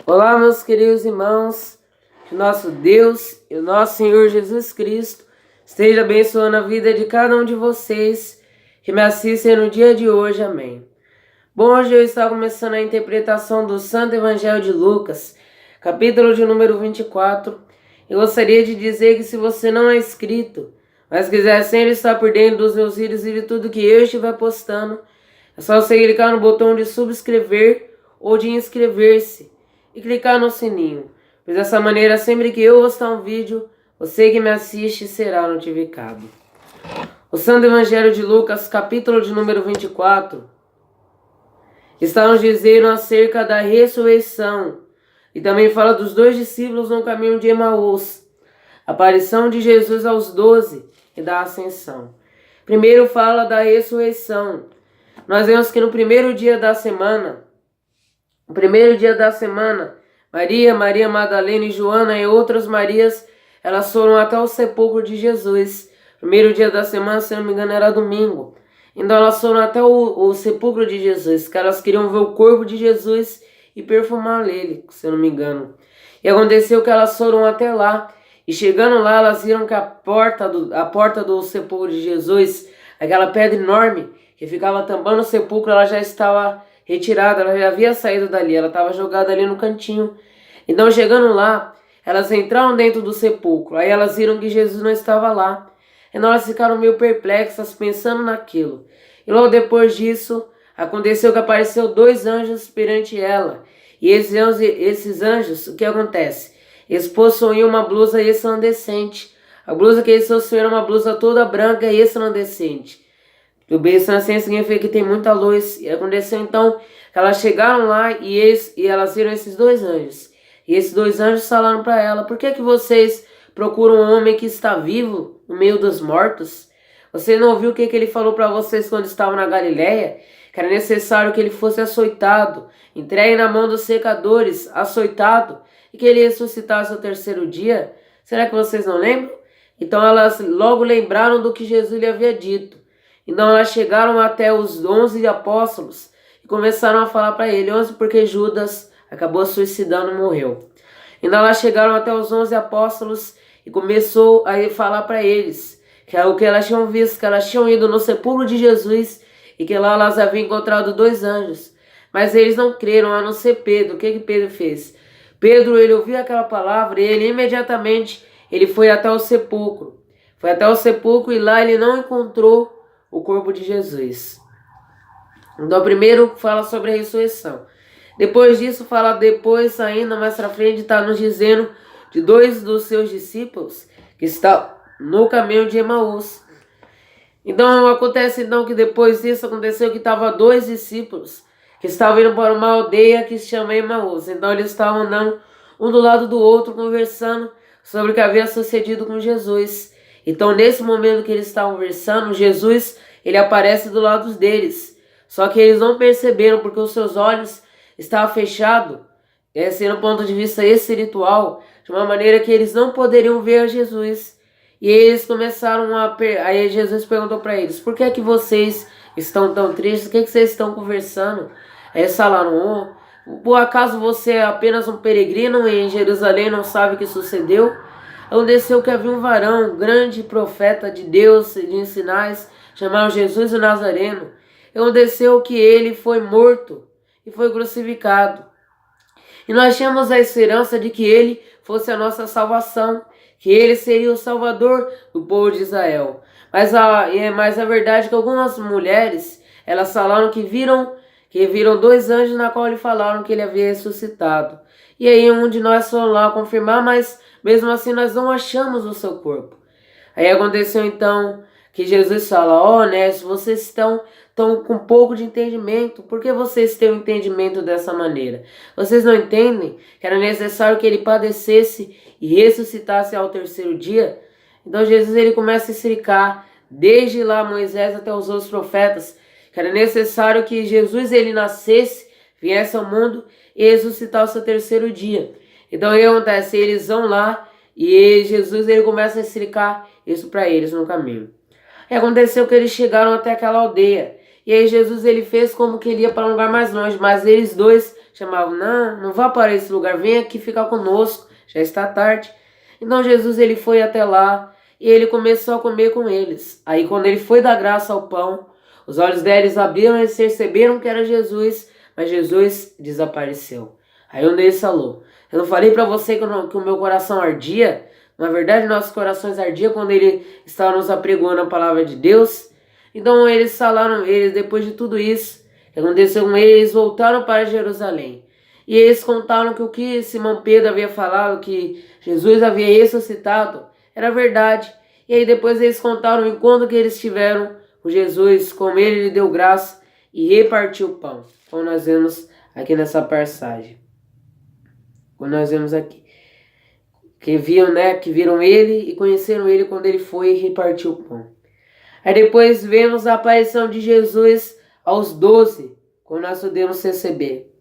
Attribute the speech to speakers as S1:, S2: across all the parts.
S1: Olá, meus queridos irmãos, que nosso Deus e o nosso Senhor Jesus Cristo esteja abençoando a vida de cada um de vocês que me assistem no dia de hoje, amém. Bom, hoje eu estou começando a interpretação do Santo Evangelho de Lucas, capítulo de número 24. Eu gostaria de dizer que se você não é inscrito, mas quiser sempre estar por dentro dos meus vídeos e de tudo que eu estiver postando, é só você clicar no botão de subscrever ou de inscrever-se e clicar no sininho, pois dessa maneira, sempre que eu postar um vídeo, você que me assiste será notificado. O Santo Evangelho de Lucas, capítulo de número 24, está nos dizendo acerca da ressurreição e também fala dos dois discípulos no caminho de Emaús, a aparição de Jesus aos 12 e da ascensão. Primeiro fala da ressurreição. Nós vemos que no primeiro dia da semana, Maria Madalena e Joana e outras Marias, elas foram até o sepulcro de Jesus. Primeiro dia da semana, se não me engano, era domingo. Então elas foram até o sepulcro de Jesus, que elas queriam ver o corpo de Jesus e perfumar nele, se eu não me engano. E aconteceu que elas foram até lá, e chegando lá, elas viram que a porta do sepulcro de Jesus, aquela pedra enorme que ficava tampando o sepulcro, ela já estava retirada, ela já havia saído dali, ela estava jogada ali no cantinho. Então, chegando lá, elas entraram dentro do sepulcro, aí elas viram que Jesus não estava lá. Então elas ficaram meio perplexas, pensando naquilo. E logo depois disso, aconteceu que apareceu dois anjos perante ela. E esses anjos, o que acontece? Eles possuíam uma blusa resplandecente. A blusa que eles possuíam era uma blusa toda branca e resplandecente. O resplandecente significa que tem muita luz. E aconteceu então que elas chegaram lá e elas viram esses dois anjos. E esses dois anjos falaram para ela: por que vocês procuram um homem que está vivo no meio dos mortos? Você não ouviu o que ele falou para vocês quando estavam na Galileia? Que era necessário que ele fosse açoitado, entregue na mão dos secadores, açoitado, e que ele ressuscitasse ao terceiro dia? Será que vocês não lembram? Então elas logo lembraram do que Jesus lhe havia dito. Então elas chegaram até os 11 apóstolos e começaram a falar para ele. 11 porque Judas acabou suicidando e morreu. Então elas chegaram até os 11 apóstolos e começou a falar para eles que é o que elas tinham visto, que elas tinham ido no sepulcro de Jesus e que lá elas haviam encontrado dois anjos. Mas eles não creram, a não ser Pedro. O que Pedro fez? Pedro, ele ouviu aquela palavra e ele imediatamente ele foi até o sepulcro. Foi até o sepulcro e lá ele não encontrou o corpo de Jesus. Então primeiro fala sobre a ressurreição. Depois disso fala ainda mais pra frente, está nos dizendo de dois dos seus discípulos que estão no caminho de Emaús. Então acontece então que depois disso aconteceu que estavam dois discípulos que estavam indo para uma aldeia que se chama Emaús. Então eles estavam andando um do lado do outro, conversando sobre o que havia sucedido com Jesus. Então nesse momento que eles estavam conversando, Jesus ele aparece do lado deles. Só que eles não perceberam porque os seus olhos estavam fechados, sendo do ponto de vista espiritual, de uma maneira que eles não poderiam ver Jesus. E eles começaram aí Jesus perguntou para eles: por que é que vocês estão tão tristes? O que é que vocês estão conversando? Aí eles falaram: por acaso você é apenas um peregrino em Jerusalém e não sabe o que sucedeu? Aconteceu que havia um varão, grande profeta de Deus e de sinais, chamado Jesus o Nazareno. Aconteceu que ele foi morto e foi crucificado. E nós tínhamos a esperança de que ele fosse a nossa salvação, que ele seria o salvador do povo de Israel. Mas a verdade é que algumas mulheres, elas falaram que viram dois anjos na qual lhe falaram que ele havia ressuscitado. E aí um de nós foi lá confirmar, mas mesmo assim nós não achamos o seu corpo. Aí aconteceu então que Jesus fala: se vocês estão com um pouco de entendimento, por que vocês têm um entendimento dessa maneira? Vocês não entendem que era necessário que ele padecesse e ressuscitasse ao terceiro dia? Então Jesus ele começa a explicar, desde lá Moisés até os outros profetas, que era necessário que Jesus ele nascesse, viesse ao mundo e ressuscitasse ao terceiro dia. Então o que acontece? Eles vão lá e Jesus ele começa a explicar isso para eles no caminho. E aconteceu que eles chegaram até aquela aldeia. E aí Jesus ele fez como que ele ia para um lugar mais longe, mas eles dois chamavam: não vá para esse lugar, vem aqui ficar conosco, já está tarde. Então Jesus ele foi até lá e ele começou a comer com eles. Aí quando ele foi dar graça ao pão, os olhos deles abriram e eles perceberam que era Jesus, mas Jesus desapareceu. Aí um deles falou: eu não falei para você que o meu coração ardia? Na verdade, nossos corações ardiam quando ele estava nos apregoando a palavra de Deus. Então eles falaram, depois de tudo isso que aconteceu com eles, eles voltaram para Jerusalém. E eles contaram que o que Simão Pedro havia falado, que Jesus havia ressuscitado, era verdade. E aí depois eles contaram o encontro que eles tiveram com Jesus, como ele lhe deu graça e repartiu o pão. Como nós vemos aqui nessa passagem. Como nós vemos aqui. Que viram ele e conheceram ele quando ele foi e repartiu o pão. Aí depois vemos a aparição de Jesus aos 12, como nós podemos receber.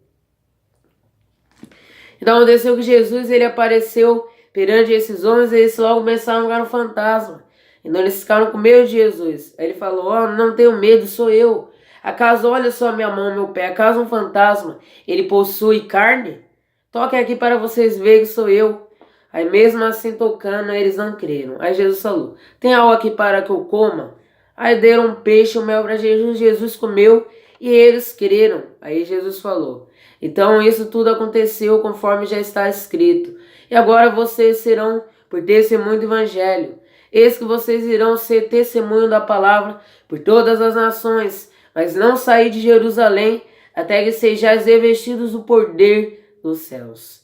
S1: Então aconteceu que Jesus ele apareceu perante esses homens e eles logo começaram a jogar no fantasma. Então eles ficaram com medo de Jesus. Aí ele falou: não tenho medo, sou eu. Acaso, olha só minha mão, meu pé, acaso um fantasma, ele possui carne? Toquem aqui para vocês verem que sou eu. Aí mesmo assim tocando, eles não creram. Aí Jesus falou: tem algo aqui para que eu coma? Aí deram um peixe, o mel para Jesus, Jesus comeu e eles creram. Aí Jesus falou: então isso tudo aconteceu conforme já está escrito. E agora vocês serão por testemunho do evangelho. Eis que vocês irão ser testemunho da palavra por todas as nações, mas não sair de Jerusalém até que sejais revestidos do poder dos céus.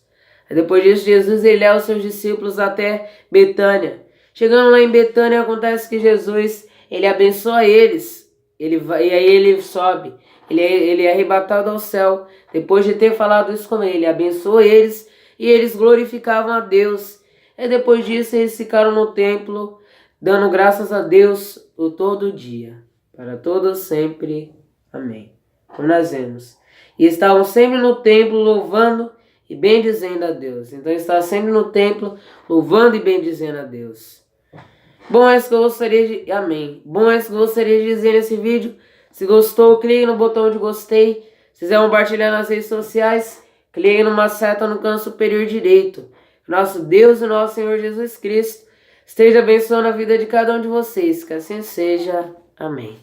S1: Depois disso, Jesus leva os seus discípulos até Betânia. Chegando lá em Betânia, acontece que Jesus ele abençoa eles. E aí ele sobe. Ele é arrebatado ao céu. Depois de ter falado isso com ele, abençoa eles e eles glorificavam a Deus. E depois disso, eles ficaram no templo, dando graças a Deus por todo dia. Para todos sempre. Amém. Como nós vemos. E estavam sempre no templo louvando e bendizendo a Deus. Então está sempre no templo, louvando e bendizendo a Deus. Bom, é isso que eu gostaria de... Amém. Bom, é isso que eu gostaria de dizer nesse vídeo. Se gostou, clique no botão de gostei. Se quiser compartilhar nas redes sociais, clique numa seta no canto superior direito. Nosso Deus e nosso Senhor Jesus Cristo esteja abençoando a vida de cada um de vocês. Que assim seja. Amém.